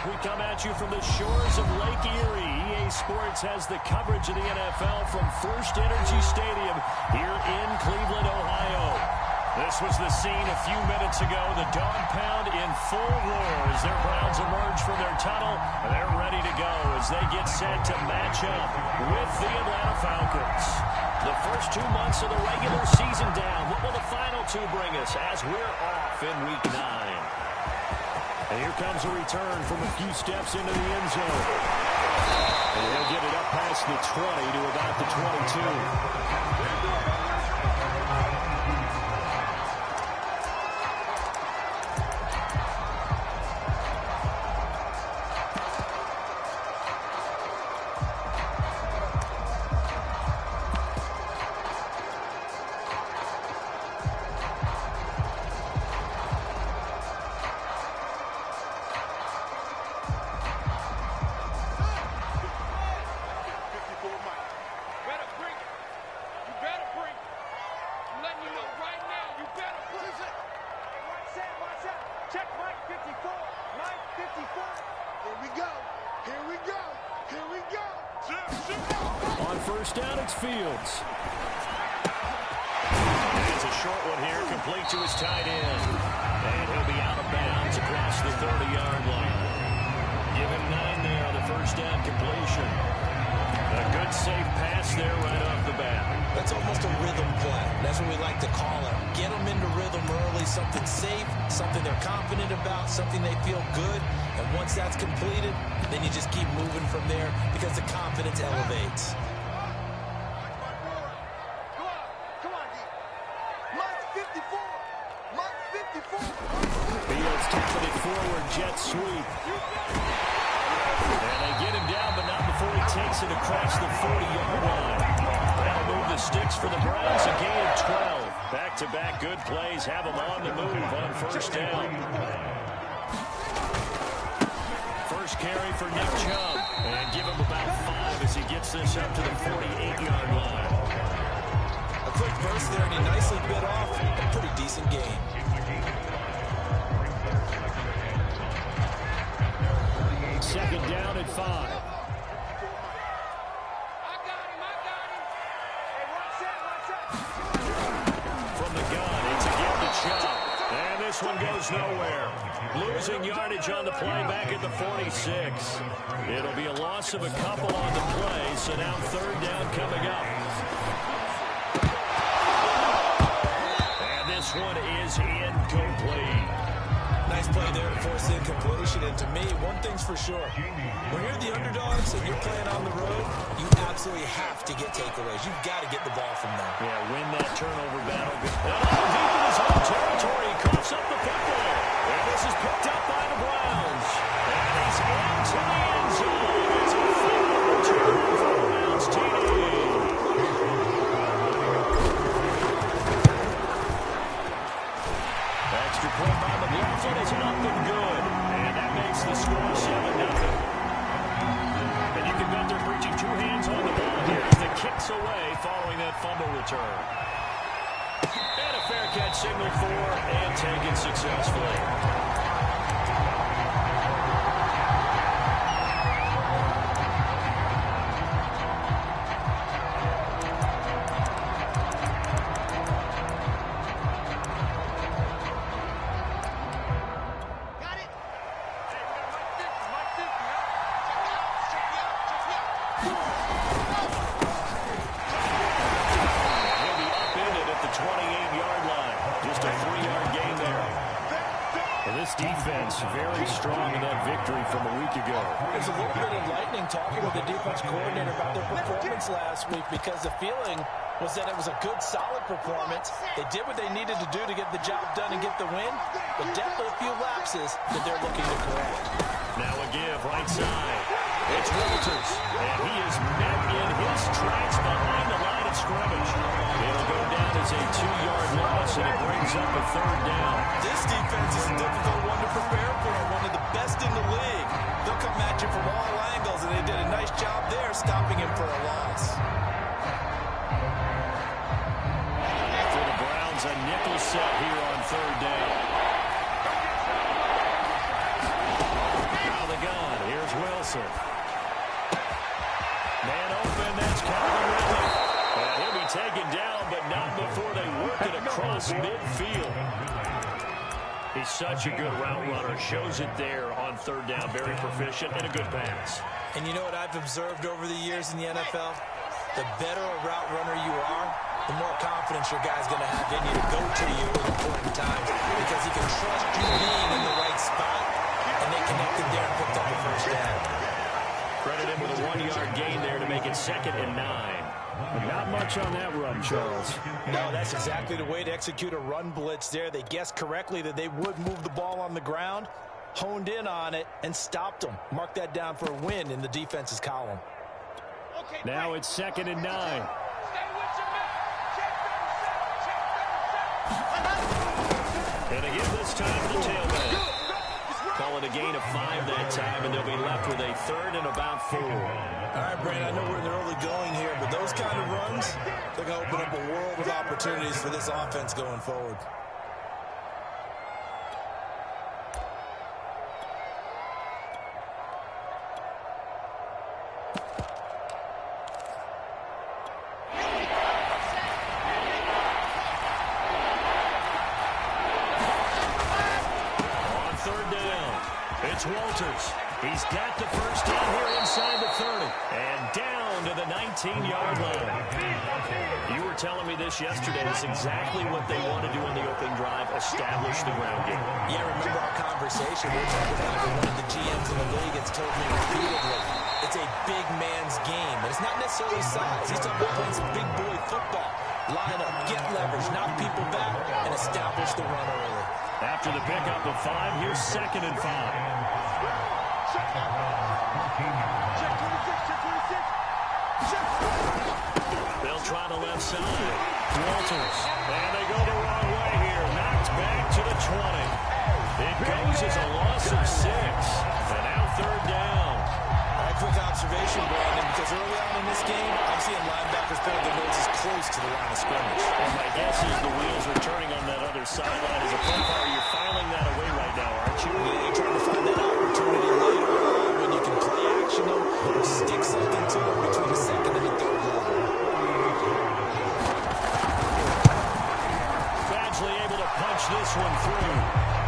We come at you from the shores of Lake Erie. EA Sports has the coverage of the NFL from First Energy Stadium here in Cleveland, Ohio. This was the scene a few minutes ago. The dog pound in full roar as their Browns emerge from their tunnel. They're ready to go as they get set to match up with the Atlanta Falcons. The first 2 months of the regular season down. What will the final two bring us as we're off in Week 9? And here comes a return from a few steps into the end zone. And he'll get it up past the 20 to about the 22. On first down, it's Fields. And it's a short one here, complete to his tight end. And he'll be out of bounds across the 30-yard line. Give him 9 there on the first down completion. A good, safe pass there right off the bat. That's almost a rhythm play. That's what we like to call it. Get them into rhythm early, something safe, something they're confident about, something they feel good. And once that's completed, then you just keep moving from there because the confidence elevates. Fields tapping it forward, jet sweep. And they get him down, but not before he takes it across the 40-yard line. That'll move the sticks for the Browns, a gain of 12. Back-to-back good plays have them on the move on first down. First carry for Nick Chubb. And give him about 5 as he gets this up to the 48-yard line. A quick burst there, and he nicely bit off a pretty decent gain. Second down at 5. From the gun, it's again to Chubb. And this one goes nowhere. Losing yardage on the play back at the 46. It'll be a loss of a couple on the play, so now third down coming up. And this one is incomplete. Nice play there to force the incompletion. And to me, one thing's for sure. When you're the underdogs and you're playing on the road, you absolutely have to get takeaways. You've got to get the ball from them. Yeah, win that turnover battle. And deep in his own territory, he coughs up the football. And this is picked up by the Browns. And he's into the end zone. It's a final return for the Browns TD. Extra point by the Browns, and it's up and good. And that makes the score 7-0. And you can bet they're preaching 2 hands on the ball here as the kicks away following that fumble return. And a fair catch signaled for and taken successfully. Very strong in that victory from a week ago. It was a little bit enlightening talking with the defense coordinator about their performance last week because the feeling was that it was a good, solid performance. They did what they needed to do to get the job done and get the win, but definitely a few lapses that they're looking to correct. Now a give, right side. It's Walters, and he is met in his tracks behind the line of scrimmage. It'll go down as a 2-yard loss, and it brings up a third down. This defense is a difficult one to prepare for, one of the best in the league. They'll come at you from all angles, and they did a nice job there stopping him for a loss. For the Browns, a nickel set here on third down. Out of the gun. impressive. Man open, that's Calvin Ridley. And he'll be taken down, but not before they work it across midfield. He's such a good route runner. Shows it there on third down. Very proficient and a good pass. And you know what I've observed over the years in the NFL? The better a route runner you are, the more confidence your guy's going to have in you to go to you in important times because he can trust you being in the right spot. And they connected there and picked up the first down. Credit him with a 1-yard gain there to make it 2nd and 9. But not much on that run, Charles. No, that's exactly the way to execute a run blitz there. They guessed correctly that they would move the ball on the ground, honed in on it, and stopped them. Mark that down for a win in the defense's column. Now it's 2nd and 9. And again this time to the tailback. Call it a gain of 5 that time, and they'll be left with a 3rd and about 4. All right, Brandon, I know we're in the early going here, but those kind of runs, they're going to open up a world of opportunities for this offense going forward. Walters. He's got the first down here inside the 30. And down to the 19-yard line. You were telling me this yesterday. It's exactly what they want to do on the opening drive, establish the ground game. Yeah, remember our conversation. We were talking about one of the GMs in the league has told me repeatedly, it's a big man's game. And it's not necessarily size. He's talking about playing some big boy football. Line up, get leverage, knock people back, and establish the run early. After the pickup of 5, here's 2nd and 5. They'll try the left side. Walters. And they go the wrong way here. Knocked back to the 20. It goes as a loss of 6. And now 3rd down. All right, quick observation, Brandon, because early on in this game, I'm seeing linebackers putting their noses close to the line of scrimmage. And my guess is the wheels are turning on that other sideline. As a play caller, you're filing that away right now, aren't you? Yeah, you're trying to find that opportunity later on when you can play action them and stick something to them between the 2nd and the 3rd level. Badgley able to punch this one through.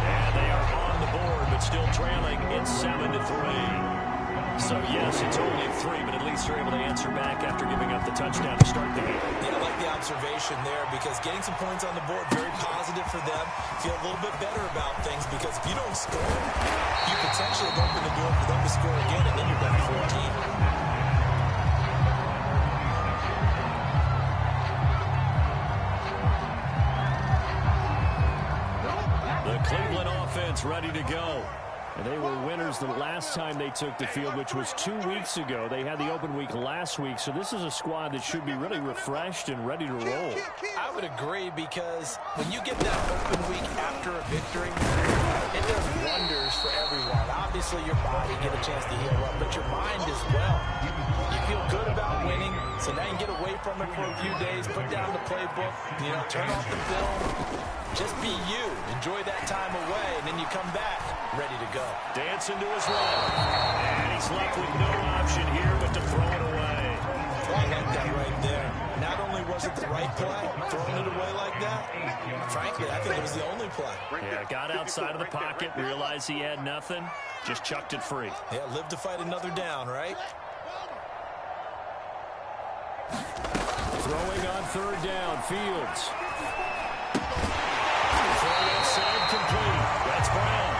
And they are on the board, but still trailing. It's 7-3. So, yes, it's only 3, but at least they're able to answer back after giving up the touchdown to start the game. Yeah, I like the observation there because getting some points on the board, very positive for them. Feel a little bit better about things because if you don't score, you potentially have opened the door for them to score again, and then you're down 14. The Cleveland offense ready to go. And they were winners the last time they took the field, which was 2 weeks ago. They had the open week last week, so this is a squad that should be really refreshed and ready to roll. I would agree because when you get that open week after a victory, it does wonders for everyone. Obviously, your body get a chance to heal up, but your mind as well. You feel good about winning, so now you can get away from it for a few days, put down the playbook, turn off the film. Just be you. Enjoy that time away, and then you come back ready to go. Dancing to his right. And he's left with no option here but to throw it away. I like that right there. Not only was it the right play, throwing it away like that, frankly, I think it was the only play. Yeah, got outside of the pocket, realized he had nothing, just chucked it free. Yeah, live to fight another down, right? Throwing on 3rd down, Fields. Side complete. That's Brown.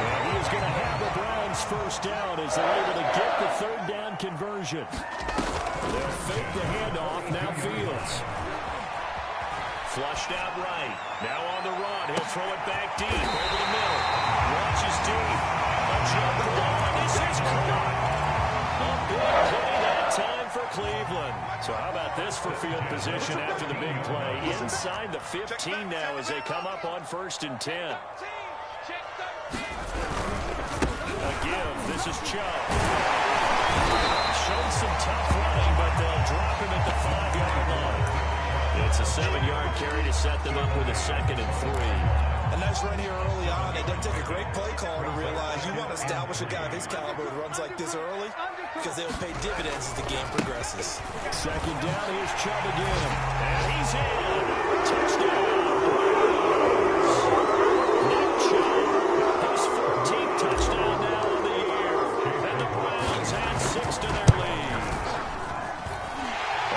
And he is going to have the Browns first down as they're able to get the 3rd down conversion. They'll fake the handoff. Now Fields. Flushed out right. Now on the run. He'll throw it back deep over the middle. Launches deep. A jump ball. This is caught. A big play that time for Cleveland. So how about this for field position after the big play? Inside the 15 now as they come up on 1st and 10. A give. This is Chubb. Showed some tough running, but they'll drop him at the 5-yard line. It's a 7-yard carry to set them up with a 2nd and 3. A nice run here early on. It doesn't take a great play call to realize you want to establish a guy of his caliber with runs like this early because they'll pay dividends as the game progresses. Second down, here's Chubb again. And he's in. Touchdown. Nick Chubb, his 14th touchdown now of the year. And the Browns add 6 to their lead.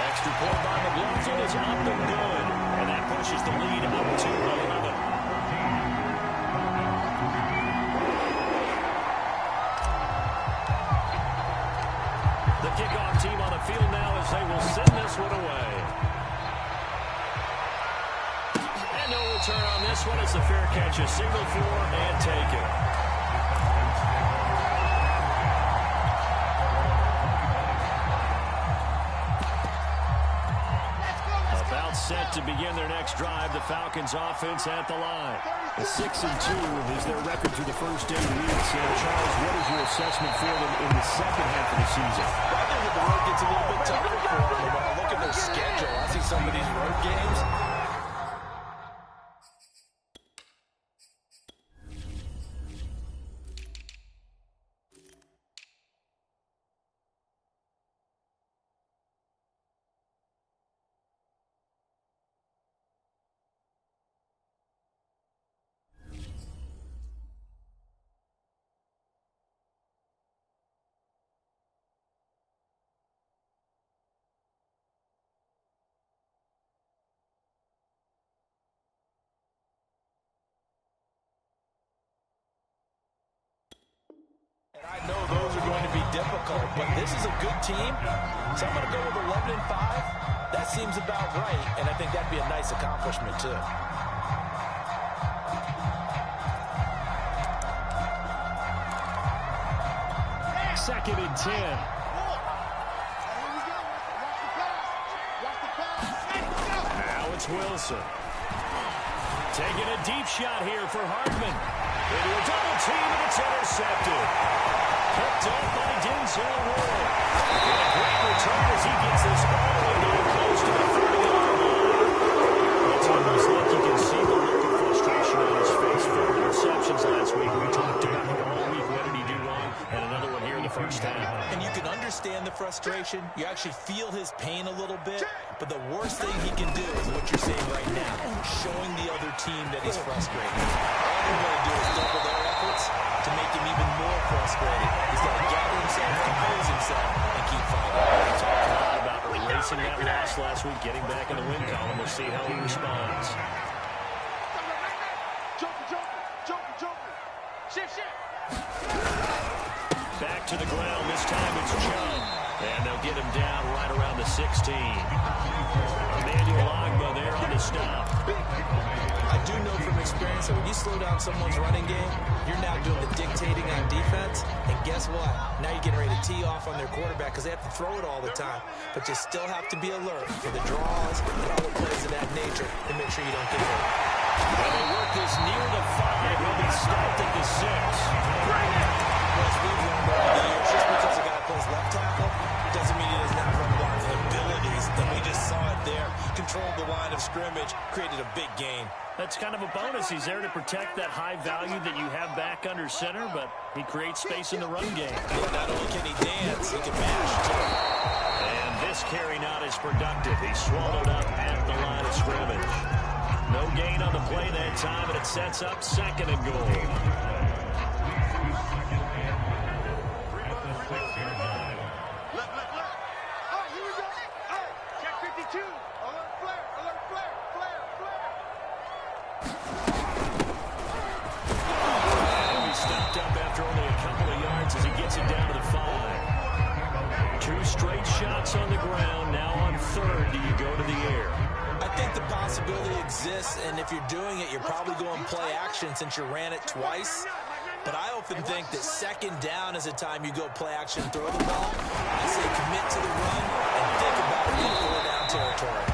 Extra point by McLaughlin is up and good. And that pushes the lead up to 11. The kickoff team on the field now as they will send this one away. And no return on this one as the fair catch is signaled for and taken. About set to begin their next drive, the Falcons offense at the line. A 6-2 is their record through the first 8 weeks. Charles, what is your assessment for them in the second half of the season? I think that the road gets a little bit tougher for them. When I look at their schedule, I see some of these road games. And I know those are going to be difficult, but this is a good team. So I'm going to go with 11-5. That seems about right, and I think that'd be a nice accomplishment, too. Second and 10. Now it's Wilson. Taking a deep shot here for Hardman. Into a double team, and it's intercepted. Picked up by Denzel Ward. And a great return as he gets this all the way down close to the 30-yard line. It's almost like you can see the look of frustration on his face. 4 interceptions last week. We talked about it all week. What did he do wrong? And another one here in the first half. And you can understand the frustration. You actually feel his pain a little bit. But the worst thing he can do is what you're saying right now, showing the other team that he's frustrated. All they're going to do is double their efforts to make him even more frustrated. He's got to gather himself, compose himself, and keep fighting. We talked a lot about erasing that loss last week, getting back in the win column. We'll see how he responds. Back to the ground. This time it's Chubb. And they'll get him down right around the 16. Emmanuel Ogbah there on the stop. I do know from experience that when you slow down someone's running game, you're now doing the dictating on defense. And guess what? Now you're getting ready to tee off on their quarterback because they have to throw it all the time. But you still have to be alert for the draws and all the plays of that nature to make sure you don't get hurt. Well, they work this near the 5. He'll be stopped at the 6. As we've learned over the years, just because a guy plays left tackle doesn't mean he doesn't have run blocking abilities. And we just saw it there. Controlled the line of scrimmage, created a big gain. That's kind of a bonus. He's there to protect that high value that you have back under center, but he creates space in the run game. Yeah, not only can he dance, he can mash, too. And this carry not as productive. He's swallowed up at the line of scrimmage. No gain on the play that time, and it sets up 2nd and goal. Shots on the ground. Now on 3rd, do you go to the air? I think the possibility exists, and if you're doing it, you're probably going play action since you ran it twice. But I often think that 2nd down is the time you go play action and throw the ball. I say commit to the run and think about it in 4-down territory.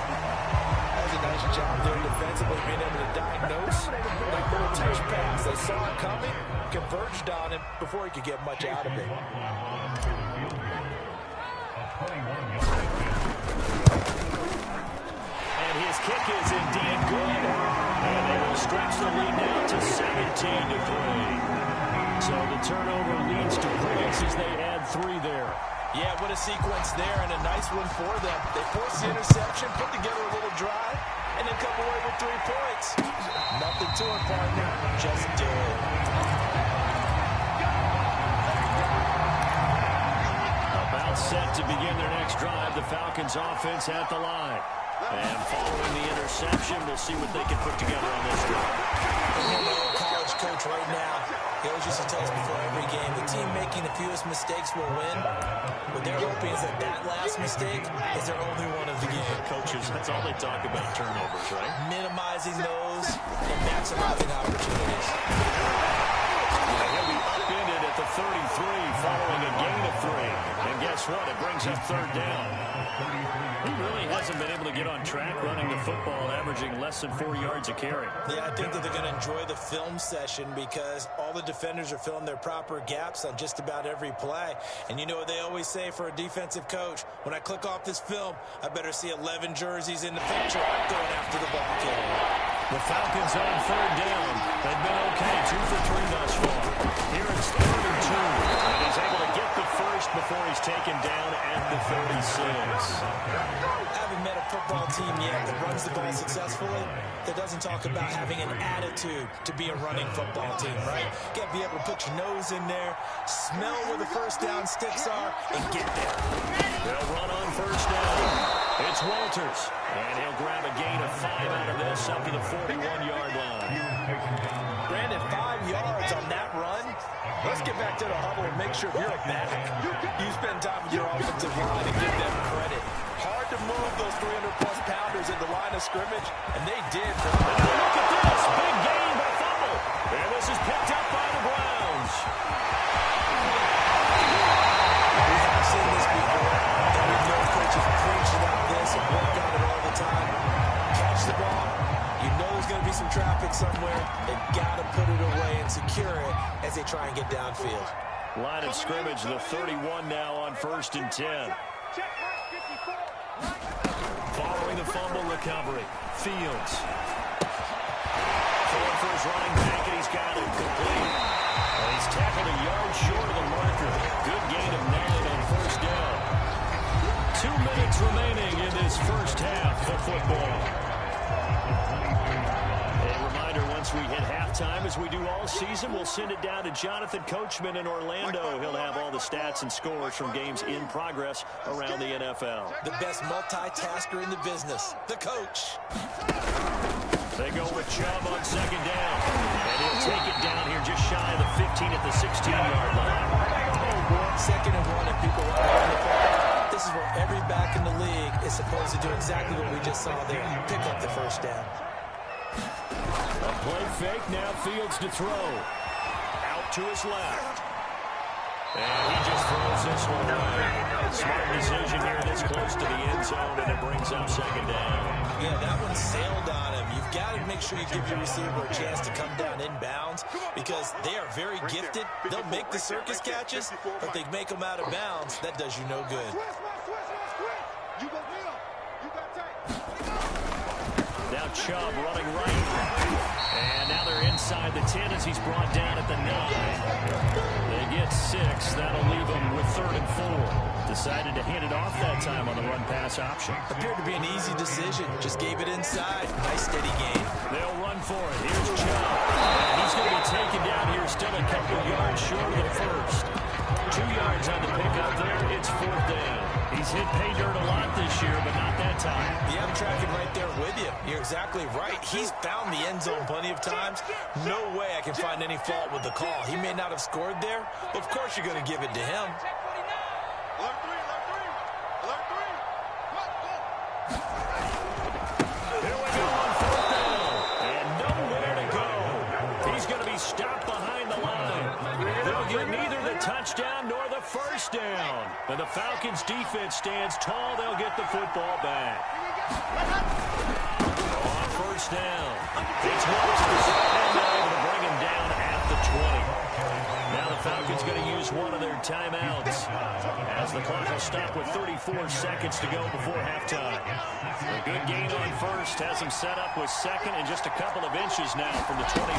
That was a nice job there defensively, being able to diagnose that little touch pass. They saw it coming, converged on him before he could get much out of it. And his kick is indeed good. And They will stretch the lead now to 17-3. So the turnover leads to points as they add 3 there. Yeah, what a sequence there, and a nice one for them. They force the interception, put together a little drive, and then come away with 3 points. Nothing to it, partner. Just do it. About set to begin their next drive. The Falcons offense at the line. And following the interception, we'll see what they can put together on this drive. College coach right now, he always used to tell us before every game, the team making the fewest mistakes will win. What they're hoping is that last mistake is their only one of the game. Coaches, that's all they talk about, turnovers, right? Minimizing those and maximizing opportunities. He'll be upended at the 33 following a gain of 3. And guess what? It brings up 3rd down. He really hasn't been able to get on track running the football, averaging less than 4 yards a carry. Yeah, I think that they're going to enjoy the film session because all the defenders are filling their proper gaps on just about every play. And you know what they always say for a defensive coach? When I click off this film, I better see 11 jerseys in the picture. I'm going after the ball carrier. The Falcons on 3rd down. They've been okay, 2 for 3 thus far. Here it's 3rd and 2. And he's able to get the first before he's taken down at the 36. I haven't met a football team yet that runs the ball successfully that doesn't talk about having an attitude to be a running football team, right? You got to be able to put your nose in there, smell where the first down sticks are, and get there. They'll run on 1st down. It's Walters, and he'll grab a gain of 5 out of this up to the 41-yard line. Brandon, 5 yards on that run. Let's get back to the huddle and make sure you're back. You spend time with your offensive line and give them credit. Hard to move those 300-plus pounders in the line of scrimmage, and they did. And now look at this. Big gain by fumble. And this is picked up by the Browns. We have seen this before. And we know coaches preach about this and work on it all the time. Catch the ball. You know there's going to be some traffic somewhere. They've got to put it away and secure it as they try and get downfield. Line of scrimmage, the 31 now on 1st and 10. Following the fumble recovery, Fields. Throwing for his running back, and he's got it complete. And he's tackled a yard short of the marker. Good gain of 9 on 1st down. 2 minutes remaining in this first half of football. A reminder, once we hit halftime, as we do all season, we'll send it down to Jonathan Coachman in Orlando. He'll have all the stats and scores from games in progress around the NFL. The best multitasker in the business, the coach. They go with Chubb on 2nd down. And he'll take it down here just shy of the 15 at the 16-yard line. 2nd and 1, and people want to run the football. This is where every back in the league is supposed to do exactly what we just saw there. Pick up the 1st down. A play fake, now Fields to throw. Out to his left. And he just throws this one away. Smart decision here this close to the end zone, and it brings up 2nd down. Yeah, that one sailed on him. You've got to make sure you give your receiver a chance to come down inbounds because they are very gifted. They'll make the circus catches, but they make them out of bounds. That does you no good. Now Chubb running right. And now they're inside the 10 as he's brought down at the 9. They get 6. That'll leave them with 3rd and 4. Decided to hand it off that time on the run-pass option. Appeared to be an easy decision. Just gave it inside. Nice steady gain. They'll run for it. Here's Chubb. And he's going to be taken down here still a couple yards short of the first. 2 yards on the pickup there. It's 4th down. He's hit pay dirt a lot this year, but not that time. Yeah, I'm tracking right there with you. You're exactly right. He's found the end zone plenty of times. No way I can find any fault with the call. He may not have scored there, but of course you're going to give it to him. Here we go on 4th down. And nowhere to go. He's going to be stopped behind the line. They'll get neither the touchdown nor the 1st down. And the Falcons defense stands tall. They'll get the football back. On 1st down. It's Walters. And they're able to bring him down at the 20. Now the Falcons going to use one of their timeouts as the clock will stop with 34 seconds to go before halftime. A good gain on first has him set up with second and just a couple of inches now from the 29.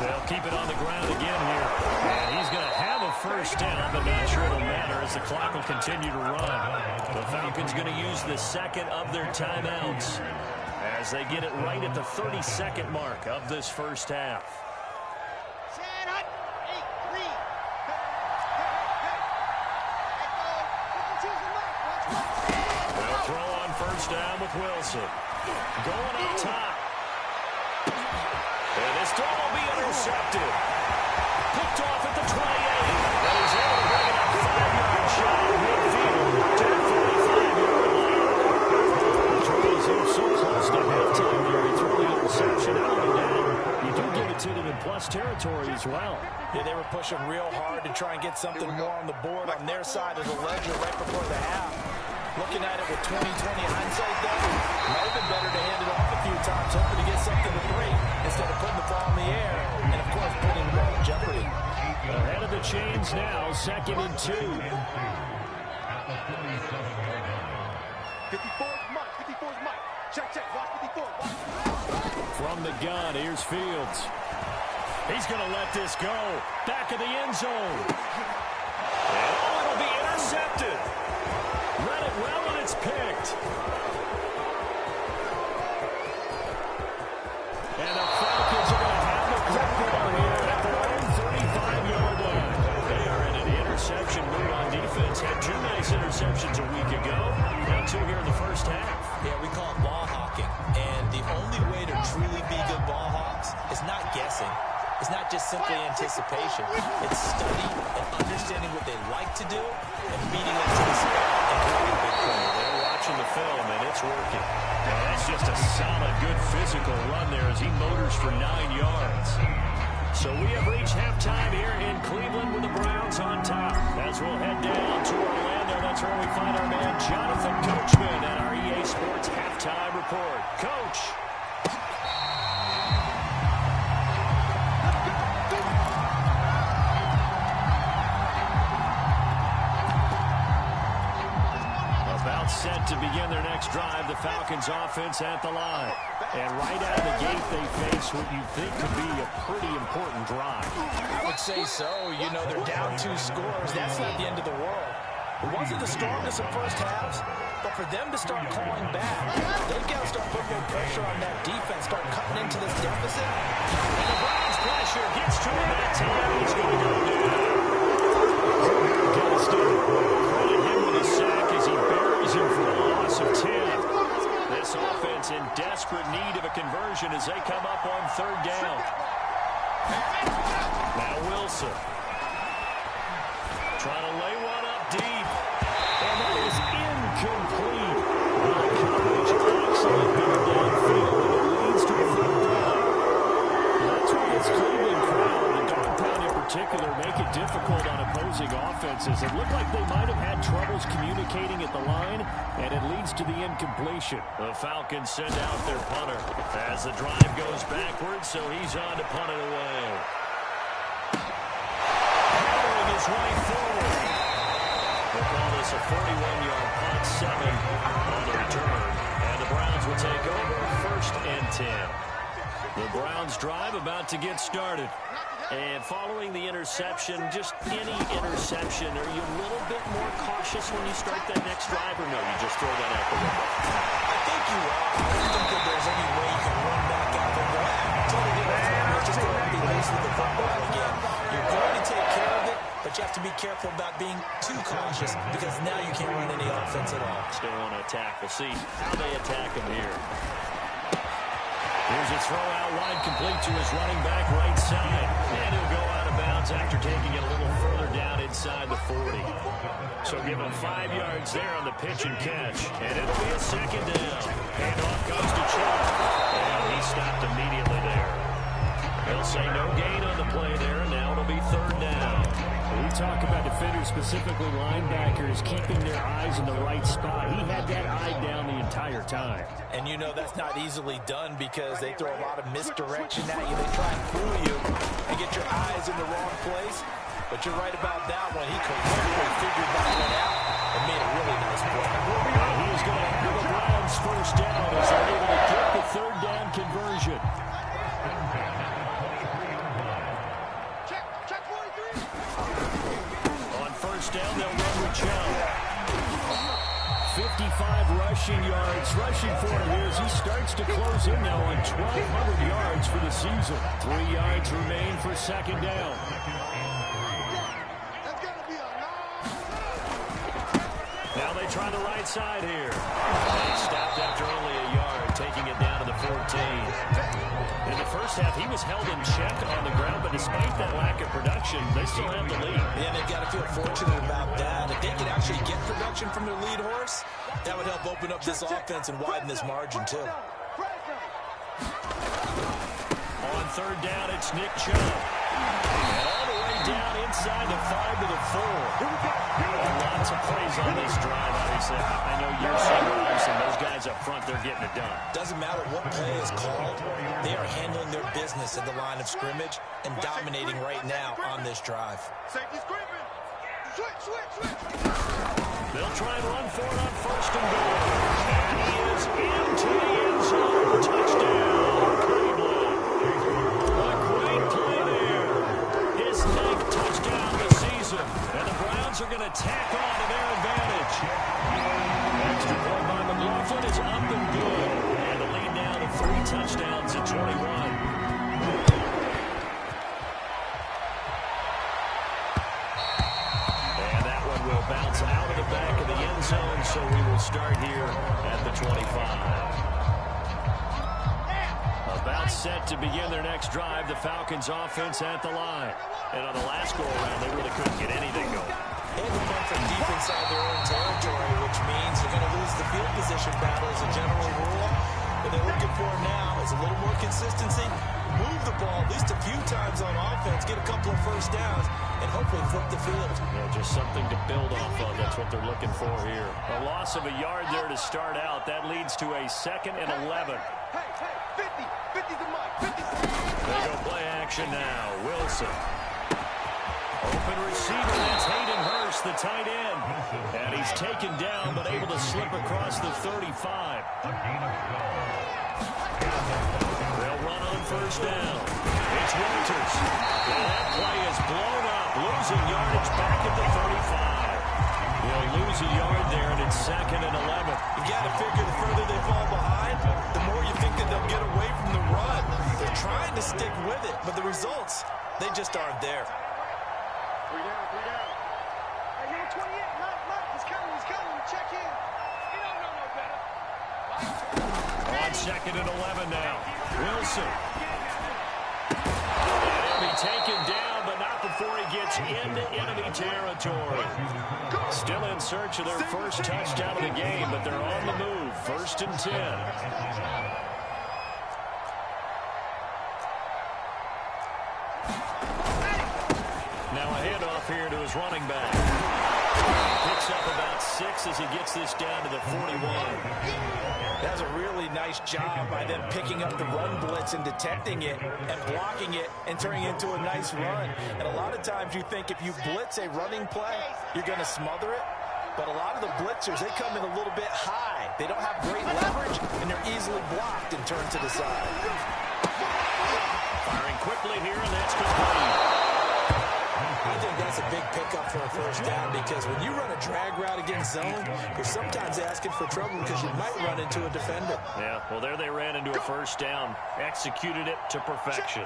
They'll keep it on the ground again here. And he's going to have a first down, but not sure it'll matter as the clock will continue to run. The Falcons going to use the second of their timeouts as they get it right at the 30-second mark of this first half. They'll throw on first down with Wilson. Going up top. And this ball will be intercepted. Picked off at the 28. And he's able to bring it up 5-yard shot midfield to the 45-yard line. The Trails are so close to halftime there. He threw the interception out and down. You do give it to them in plus territory as well. Yeah, they were pushing real hard to try and get something more on the board on their side of the ledger right before the half. Looking at it with 20/20 hindsight, though, might have been better to hand it off a few times, hoping to get something to break instead of putting the ball in the air and, of course, putting the ball in jeopardy. Ahead of the chains now, 2nd and 2. 54 is Mike. 54 is Mike. Check. Watch 54. From the gun, here's Fields. He's going to let this go. Back of the end zone. And it'll be intercepted. Read it well, and it's picked. And the Falcons are going to have the football here at their own 35-yard line. They are in an interception mood on defense. Had 2 nice interceptions a week ago. Now 2 here in the first half. Yeah, we call it ball hawking. And the only way to truly be good ball hawks is not guessing. It's not just simply anticipation. It's study and understanding what they like to do and beating them to the spot and creating a big play. They're watching the film, and it's working. Now, that's just a solid, good physical run there as he motors for 9 yards. So we have reached halftime here in Cleveland with the Browns on top. As we'll head down to Orlando, that's where we find our man Jonathan Coachman at our EA Sports Halftime Report. Coach. Set to begin their next drive, the Falcons offense at the line. And right out of the gate, they face what you think could be a pretty important drive. I would say so. You know, they're down 2 scores. That's not the end of the world. It wasn't the strongest of first halves, but for them to start clawing back, they've got to start putting more pressure on that defense, start cutting into this deficit. And the Browns pressure gets to him that time. He's going to go down. Got to still credit him with a sack as he buries him for a loss of 10. This offense in desperate need of a conversion as they come up on 3rd down. Now Wilson trying to lay one up deep. And that is incomplete. Coverage excellent there downfield. And it leads to a 3rd down. That's why this Cleveland crowd, the dog pound in particular, make it difficult on opposing offenses. It looked like they might have had troubles communicating at the line, and it leads to the incompletion. The Falcons send out their punter as the drive goes backwards, so he's on to punt it away. Powering his way forward. We'll call this a 41-yard punt, 7 on the return, and the Browns will take over 1st and 10. The Browns drive about to get started. And following the interception, just any interception, are you a little bit more cautious when you start that next drive, or no, you just throw that out the window? I think you are. I don't think that there's any way you can run back out there and go, totally different. Let's just throw it loose with the football again. You're going to take care of it, but you have to be careful about being too cautious because now you can't run any offense at all. Still want to attack. We'll see how they attack him here. Here's a throw out wide complete to his running back right side. And he'll go out of bounds after taking it a little further down inside the 40. So give him 5 yards there on the pitch and catch. And it'll be a 2nd down. Handoff goes to Chubb. And he stopped immediately there. They'll say no gain on the play there. And now it'll be 3rd down. We talk about defenders, specifically linebackers, keeping their eyes in the right spot. He had that eye down the entire time. And you know that's not easily done because they throw a lot of misdirection at you. They try and fool you and get your eyes in the wrong place. But you're right about that one. He correctly figured that one out and made a really nice play. He is going to have the Browns first down as they're able to get the third down conversion. Check 43. On first down, they'll run with Chubb. 55 rushing yards. Rushing for him here as he starts to close in now on 1,200 yards for the season. 3 yards remain for second down. Now they try the right side here. They stopped after only a yard, taking it down to the 14. In the first half, he was held in check on the ground, but despite that lack of production, they still have the lead. Yeah, they've got to feel fortunate about that. If they could actually get production from their lead horse, that would help open up this offense and widen this margin, too. On third down, it's Nick Chubb. And all the way down inside the 5 to the 4. Lots of plays on this drive, obviously. I know you're Sunrise, and those guys up front, they're getting it done. Doesn't matter what play is called. They are handling their business at the line of scrimmage and dominating right now on this drive. Safety screaming. Switch. They'll try and run for it on first and goal. And he is into the end zone. Touchdown, Cleveland. A great play there. His 9th touchdown of the season. And the Browns are going to tack on to their advantage. Extra point by McLaughlin is up and good. And the lead now to 3 touchdowns at 21. Will bounce out of the back of the end zone, so we will start here at the 25. About set to begin their next drive, the Falcons offense at the line. And on the last go-around, they really couldn't get anything going. They have to come from deep inside their own territory, which means they're going to lose the field position battle as a general rule. What they're looking for now is a little more consistency, move the ball at least a few times on offense, get a couple of first downs, and hopefully flip the field. Yeah, just something to build off of. That's what they're looking for here. A loss of a yard there to start out. That leads to a 2nd and 11. Hey, 50's the mark. 50's They go play action now. Wilson. Open receiver, that's Hayden Hurst, the tight end. And he's taken down, but able to slip across the 35. They'll run on first down. It's Walters. And that play is blown up, losing yardage back at the 35. They'll lose a yard there, and it's 2nd and 11. You got to figure the further they fall behind, the more you think that they'll get away from the run. They're trying to stick with it, but the results, they just aren't there. 3 down. Hey, number 28, Mike, he's coming, check in. He don't know no better. On 2nd and 11 now. Wilson. And he'll be taken down, but not before he gets into enemy territory. Still in search of their first touchdown of the game, but they're on the move. 1st and 10. Now a handoff here to his running back. Picks up about 6 as he gets this down to the 41. That's a really nice job by them picking up the run blitz and detecting it and blocking it and turning it into a nice run. And a lot of times you think if you blitz a running play, you're going to smother it. But a lot of the blitzers, they come in a little bit high. They don't have great leverage, and they're easily blocked and turned to the side. Firing quickly here, and that's complete. I think that's a big pickup for a first down because when you run a drag route against zone, you're sometimes asking for trouble because you might run into a defender. Yeah, well, there they ran into a first down. Executed it to perfection.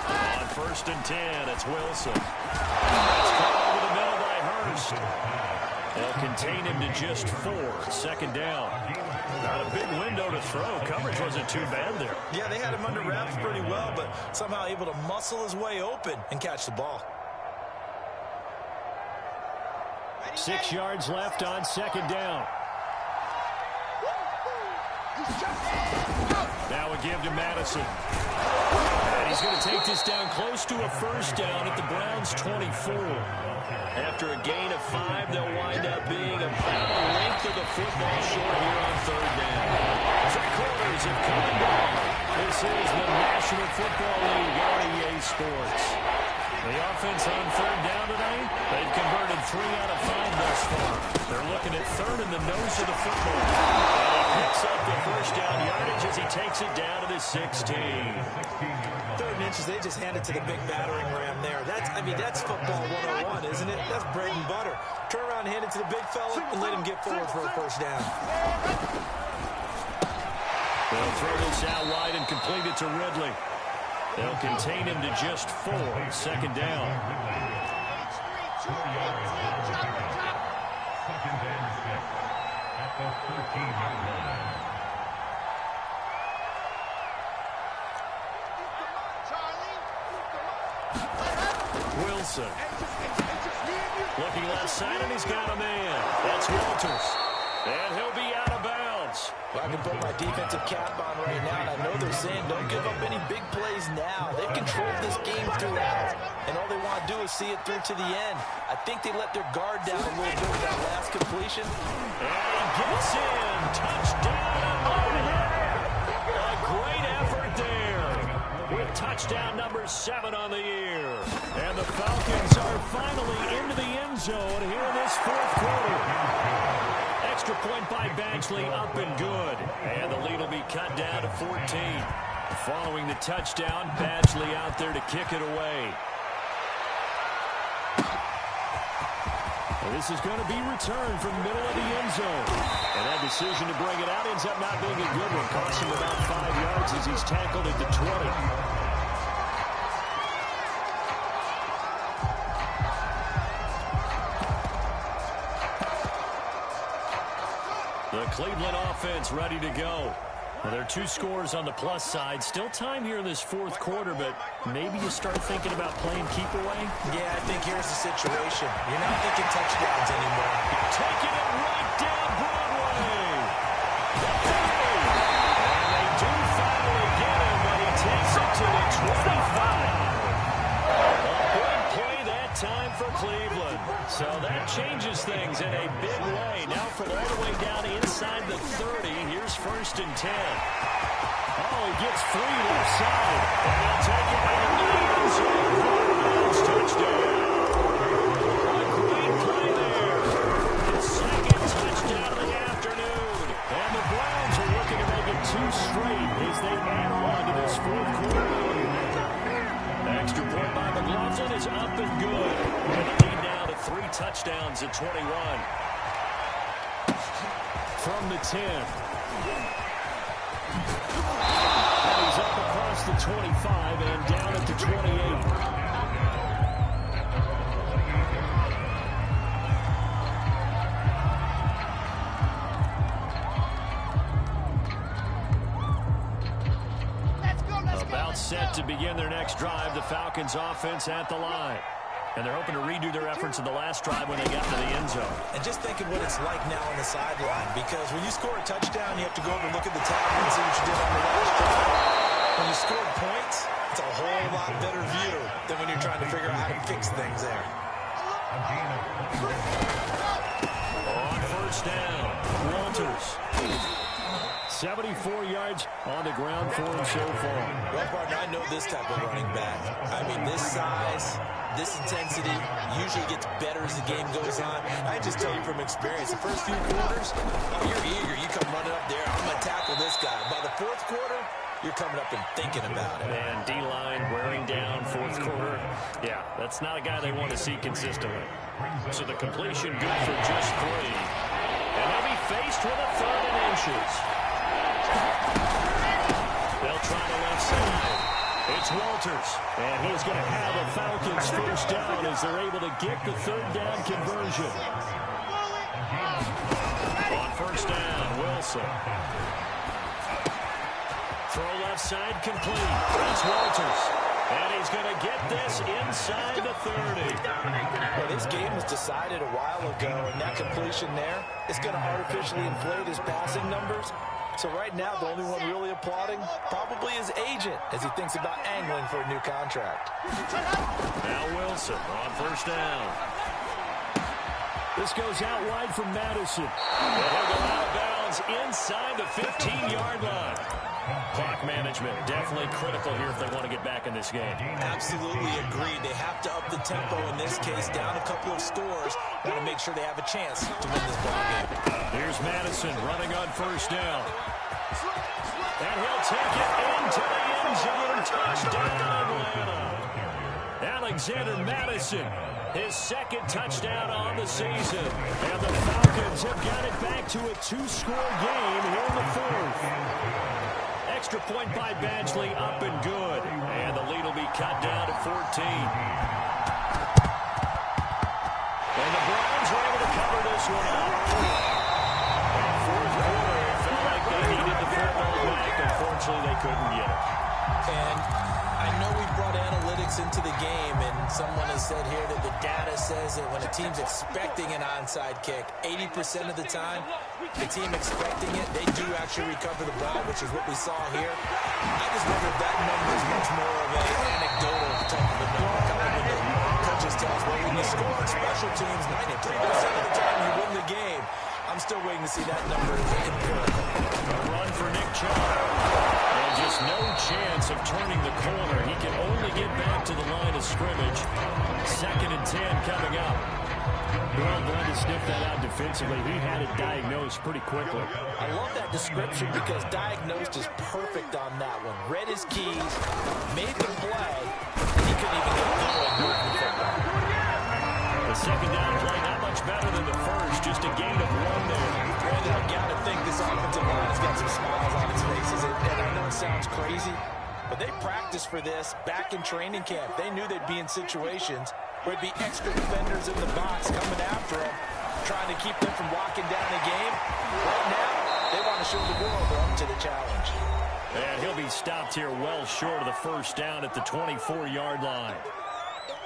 On 1st and 10, it's Wilson. That's caught over the middle by Hurst. They'll contain him to just 4. 2nd down. Not a big window to throw. Coverage wasn't too bad there. Yeah, they had him under wraps pretty well, but somehow able to muscle his way open and catch the ball. 6 yards left on 2nd down. Now a give to Madison. And he's going to take this down close to a first down at the Browns' 24. After a gain of 5, they'll wind up being about a length of the football short here on 3rd down. 3 quarters have come and gone. This is the National Football League on Yr6. Sports. The offense on third down tonight, they've converted 3 out of 5 thus far. They're looking at third in the nose of the football. And he picks up the first down yardage as he takes it down to the 16. 3rd and inches, they just hand it to the big battering ram there. That's football 101, isn't it? That's bread and butter. Turn around, hand it to the big fella, and let him get forward for a first down. They'll throw this out wide and complete it to Ridley. They'll contain him to just 4. 2nd down. Wilson. Looking left side, and he's got a man. That's Walters. And he'll be out of bounds. Well, I can put my defensive cap on right now, and I know they're saying don't give up any big plays now. They've controlled this game throughout, and all they want to do is see it through to the end. I think they let their guard down a little bit with that last completion. And he gets in. Touchdown. A great effort there with touchdown number 7 on the year. And the Falcons are finally into the end zone here in this 4th quarter. Extra point by Badgley, up and good. And the lead will be cut down to 14. Following the touchdown, Badgley out there to kick it away. And this is going to be returned from the middle of the end zone. And that decision to bring it out ends up not being a good one. Costs him about 5 yards as he's tackled at the 20. The Cleveland offense ready to go. Well, there are 2 scores on the plus side. Still time here in this 4th quarter, but maybe you start thinking about playing keep away? Yeah, I think here's the situation. You're not thinking touchdowns anymore. Taking it right down Broadway. And they do finally get him, but he takes it to the 25. A big play that time for Cleveland. So that changes things in a big way. Now from all the way down inside the 30, here's 1st and 10. Oh, he gets free left side. And he'll take it out of the end zone. Touchdown. A great play there. His 2nd touchdown of the afternoon. And the Browns are looking to make it 2 straight as they add on to this 4th quarter. Extra point by McLaughlin is up and good. And the lead now to 3 touchdowns at 21. From the 10. And he's up across the 25 and down at the 28. About set to begin their next drive, the Falcons offense at the line. And they're hoping to redo their efforts in the last drive when they got to the end zone. And just think of what it's like now on the sideline, because when you score a touchdown, you have to go over and look at the tablet and see what you did on the last drive. When you scored points, it's a whole lot better view than when you're trying to figure out how to fix things there. On 1st down, Walters. 74 yards on the ground for him so far. Well, partner, I know this type of running back. I mean, this size, this intensity usually gets better as the game goes on. I just tell you from experience, the first few quarters, you're eager. You come running up there, I'm going to tackle this guy. By the 4th quarter, you're coming up and thinking about it. And D-line wearing down 4th quarter. Yeah, that's not a guy they want to see consistently. So the completion good for just 3. And they'll be faced with a 3rd and inches. They'll try the left side. It's Walters. And he's going to have a Falcons 1st down as they're able to get the 3rd down conversion. On 1st down, Wilson. Throw left side complete. That's Walters. And he's going to get this inside the 30. Well, this game was decided a while ago, and that completion there is going to artificially inflate his passing numbers. So right now, the only one really applauding probably his agent as he thinks about angling for a new contract. Now Wilson on 1st down. This goes out wide from Madison. And he'll go out of bounds inside the 15-yard line. Clock management definitely critical here if they want to get back in this game. Absolutely agreed. They have to up the tempo in this case, down a couple of scores. Got to make sure they have a chance to win this ball game. Here's Madison running on first down. And he'll take it into the end zone. Touchdown, Atlanta. Alexander Madison, his second touchdown on the season. And the Falcons have got it back to a 2-score game here in the fourth. Extra point by Badgley, up and good. And the lead will be cut down to 14. And the Browns are able to cover this one up. Fourth quarter, it felt like they needed the football back. Unfortunately, they couldn't get it. And I know we brought analytics into the game, and someone has said here that the data says that when a team's expecting an onside kick, 80% of the time, the team expecting it, they do actually recover the ball, which is what we saw here. I just wonder if that number is much more of an anecdotal type of a number. Kind of when the coaches tell us, well, when you score on special teams, 93% of the time you win the game. I'm still waiting to see that number empirical. A run for Nick Chubb. And just no chance of turning the corner. He can only get back to the line of scrimmage. 2nd and 10 coming up. Well, glad to sniff that out defensively. He had it diagnosed pretty quickly. I love that description because diagnosed is perfect on that one. Read his keys, made the play, and he couldn't even get going. The second down play not much better than the first. Just a gain of 1 there. Brandon, I got to think this offensive line has got some smiles on its faces. And I know it sounds crazy, but they practiced for this back in training camp. They knew they'd be in situations where it'd be extra defenders in the box coming after them, trying to keep them from locking down the game. Right now, they want to show the world they're up to the challenge. And he'll be stopped here well short of the first down at the 24-yard line.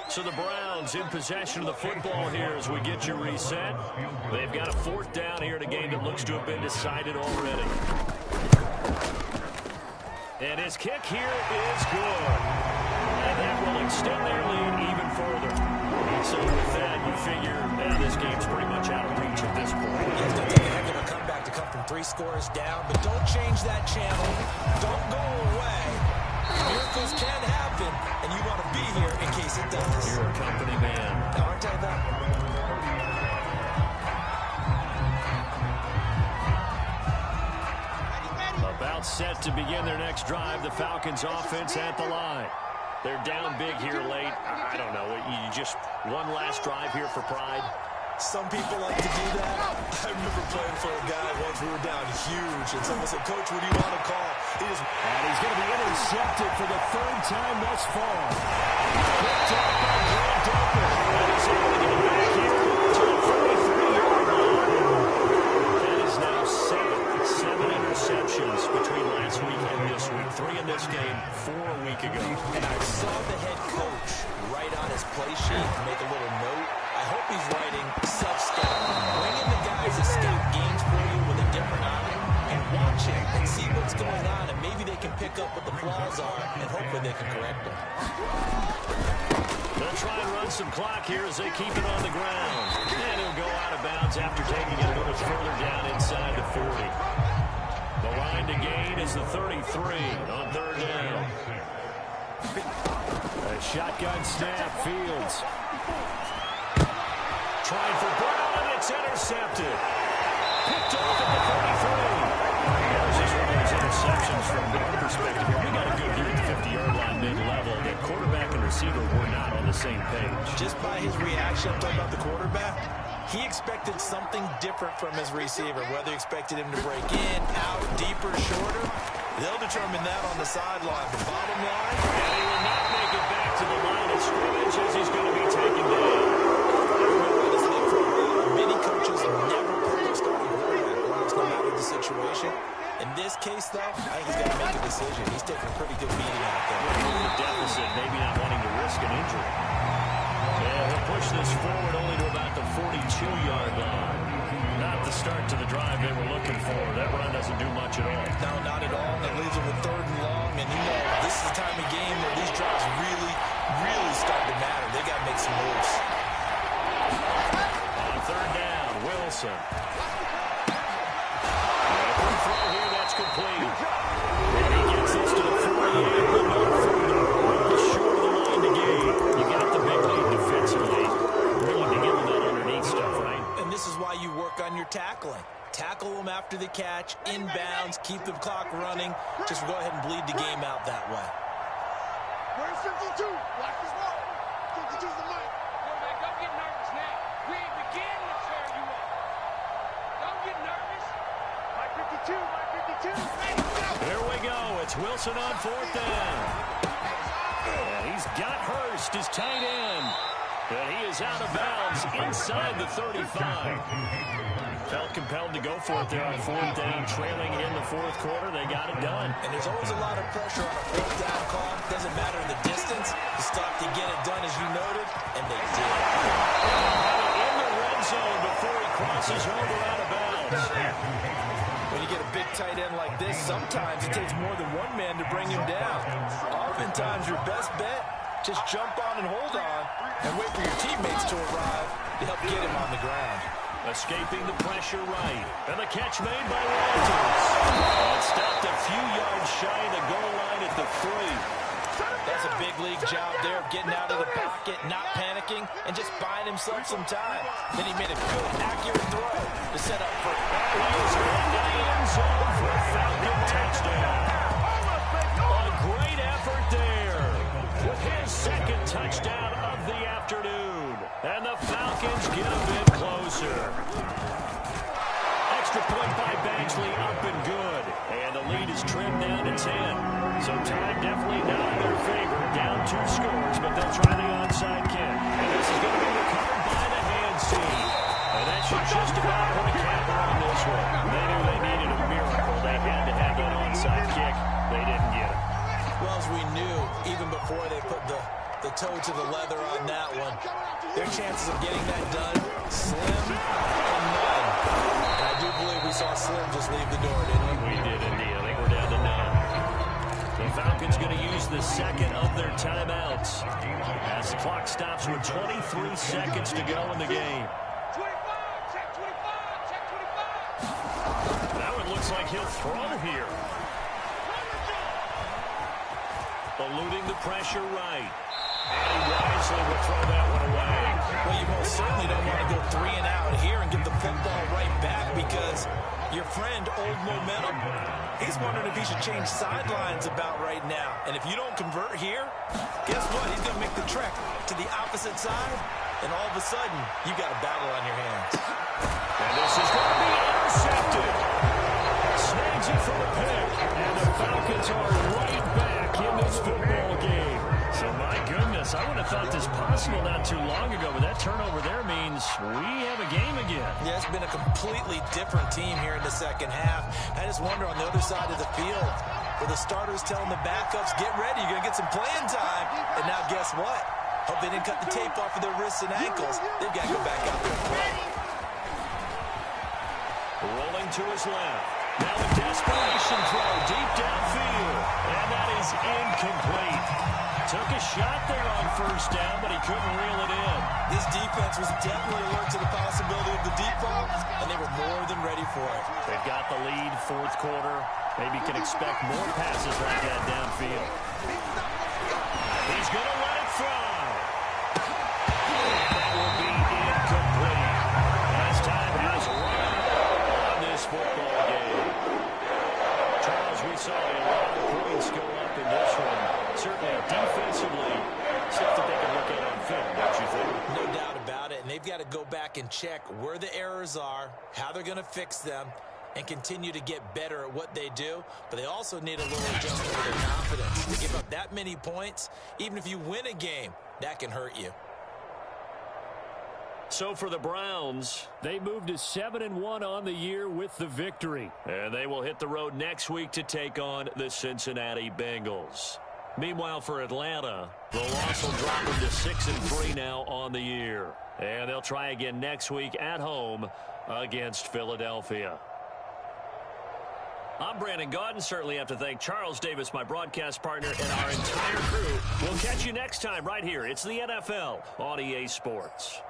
So the Browns in possession of the football here as we get you reset. They've got a 4th down here in a game that looks to have been decided already. And his kick here is good. And that will extend their lead even further. So with that, you figure this game's pretty much out of reach at this point. It's going to take a heck of a comeback to come from 3 scores down, but don't change that channel. Don't go away. Miracles can happen, and you want to be here in case it does. You're a company man. Aren't I that? About set to begin their next drive. The Falcons offense at the line. They're down big here late. I don't know. You just one last drive here for pride. Some people like to do that. I remember playing for a guy once we were down huge, and someone said, Coach, what do you want to call? And he's going to be intercepted for the 3rd time thus far. Picked up by Grant Delpit. And he's able to get back here to the 43-yard line. That is now 7 interceptions between last week and this week. 3 in this game, 4 a week ago. And I saw the head coach write on his play sheet, make a little note. I hope he's writing self-scout. Bring in the guys that scout games for you with a different eye and watch it and see what's going on, and maybe they can pick up what the flaws are, and hopefully they can correct them. They'll try and run some clock here as they keep it on the ground. And he'll go out of bounds after taking it a little further down inside the 40. The line to gain is the 33 on 3rd down. A shotgun snap, Fields. Trying for Brown, it's intercepted. Picked off at the 33. This is one of those interceptions from our perspective here. We got a good view at the 50-yard line mid-level. The quarterback and receiver were not on the same page. Just by his reaction, I'm talking about the quarterback, he expected something different from his receiver, whether he expected him to break in, out, deeper, shorter. They'll determine that on the sideline. The bottom line, and he will not make it back to the line of scrimmage as he's going to be taken down. Many coaches never put their starting quarterback, almost no matter the situation. In this case, though, I think he's got to make a decision. He's taking a pretty good beating out there. The deficit, maybe not wanting to risk an injury. Yeah, he'll push this forward only to about the 42-yard line. Not the start to the drive they were looking for. That run doesn't do much at all. No, not at all. That leaves them with 3rd and long. And you know, this is the time of game where these drives really, really start to matter. They got to make some moves. On 3rd down, Wilson. And a quick throw here, that's complete. And he tackle them after the catch, inbounds, keep the clock running. Just go ahead and bleed the game out that way. Where's 52? Watch this ball. 52's the mic. Yo, man, don't get nervous now. We ain't beginning to tear you up. Don't get nervous. Mike 52, Mike 52. Here we go. It's Wilson on fourth down. And he's got Hurst, his tight end. And he is out of bounds inside the 35. Felt compelled to go for it there on fourth down, trailing in the fourth quarter. They got it done. And there's always a lot of pressure on a fourth down call. Doesn't matter the distance. You stop to get it done, as you noted, and they did. In the red zone before he crosses over out of bounds. When you get a big tight end like this, sometimes it takes more than one man to bring him down. Oftentimes, your best bet, just jump on and hold on and wait for your teammates to arrive to help get him on the ground. Escaping the pressure right. And the catch made by Walters. And stopped a few yards shy of the goal line at the 3. That's a big league job there of getting out of the pocket, not panicking, and just buying himself some time. Then he made a good, accurate throw to set up for it. He is into the end zone for a Falcon touchdown. A great effort there with his second touchdown of the afternoon. And the Falcons get a bit closer. Extra point by Bangsley, up and good. And the lead is trimmed down to 10. So time definitely not in their favor. Down 2 scores, but they'll try the onside kick. And this is going to be recovered by the hands team. And that should just about put a capper on this one. They knew they needed a miracle. They had to have that onside kick. They didn't get it. Well, as we knew, even before they put the toe to the leather on that one, their chances of getting that done, slim and none. And I do believe we saw Slim just leave the door, didn't we? We did indeed. I think we're down to 9. The Falcons going to use the second of their timeouts as the clock stops with 23 seconds to go in the game. 25, check 25, check 25. That one looks like he'll throw here. Eluding the pressure right. And he wisely will throw that one away. Well, you most certainly don't want to go 3 and out here and get the football right back, because your friend, Old Momentum, he's wondering if he should change sidelines about right now. And if you don't convert here, guess what? He's going to make the trek to the opposite side, and all of a sudden, you got a battle on your hands. And this is going to be intercepted. Snags it for a pick. And the Falcons are right back in this football game. So, my goodness, I would have thought this possible not too long ago, but that turnover there means we have a game again. Yeah, it's been a completely different team here in the second half. I just wonder on the other side of the field, where the starters telling the backups, get ready, you're going to get some playing time. And now guess what? Hope they didn't cut the tape off of their wrists and ankles. They've got to go back out there and play. Rolling to his left. Now a desperation throw deep downfield. And that is incomplete. Took a shot there on first down, but he couldn't reel it in. This defense was definitely alert to the possibility of the deep ball, and they were more than ready for it. They've got the lead, fourth quarter. Maybe can expect more passes like that downfield. He's going to let it fly. That will be incomplete. As time has run on this football game. Charles, we saw a lot of points go up in this one. Certainly defensively, stuff that they can look at on film, don't you think? No doubt about it, and they've got to go back and check where the errors are, how they're going to fix them, and continue to get better at what they do. But they also need a little adjustment with their confidence. To give up that many points, even if you win a game, that can hurt you. So for the Browns, they moved to 7-1 on the year with the victory. And they will hit the road next week to take on the Cincinnati Bengals. Meanwhile, for Atlanta, the loss will drop them to 6-3 now on the year. And they'll try again next week at home against Philadelphia. I'm Brandon Gaudin. Certainly have to thank Charles Davis, my broadcast partner, and our entire crew. We'll catch you next time right here. It's the NFL on EA Sports.